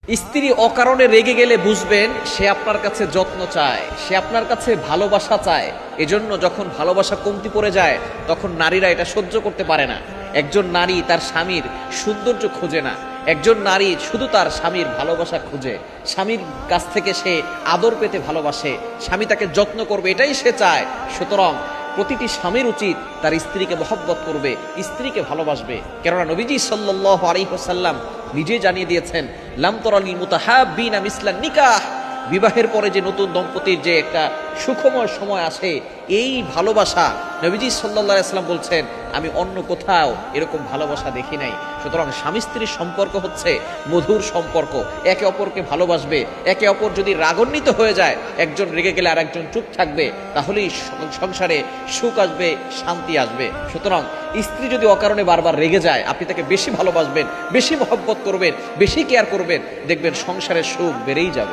স্ত্রী অকারণে রেগে গেলে বুঝবেন সে আপনার কাছে যত্ন চায়, সে আপনার কাছে ভালোবাসা চায়। এজন্য যখন ভালোবাসা কমতি পড়ে যায় তখন নারীরা এটা সহ্য করতে পারে না। একজন নারী তার স্বামীর সৌন্দর্য খোঁজে না, একজন নারী শুধু তার স্বামীর ভালোবাসা খুঁজে, স্বামীর কাছ থেকে সে আদর পেতে ভালোবাসে, স্বামী তাকে যত্ন করবে এটাই সে চায়। সুতরাং প্রতিটি স্বামীর উচিত তার স্ত্রীকে মহব্বত করবে, স্ত্রীকে ভালোবাসবে। কেননা নবীজি সাল্লাল্লাহু আলাইহি ওয়াসাল্লাম নিজে জানিয়ে দিয়েছেন, লাম তারালিল মুতাহাব্বিনা মিসলান নিকাহ, বিবাহের পরে যে নতুন দম্পতির যে একটা সুখময় সময় আসে, এই ভালোবাসা নবীজি সাল্লাল্লাহু আলাইহি ওয়াসাল্লাম বলছেন আমি অন্য কোথাও এরকম ভালোবাসা দেখি নাই। সুতরাং স্বামী স্ত্রীর সম্পর্ক হচ্ছে মধুর সম্পর্ক, একে অপরকে ভালোবাসবে। একে অপর যদি রাগান্বিত হয়ে যায়, একজন রেগে গেলে আর একজন চুপ থাকবে, তাহলেই সংসারে সুখ আসবে, শান্তি আসবে। সুতরাং স্ত্রী যদি অকারণে বারবার রেগে যায়, আপনি তাকে বেশি ভালোবাসবেন, বেশি মহব্বত করবেন, বেশি কেয়ার করবেন, দেখবেন সংসারের সুখ বেড়েই যাবে।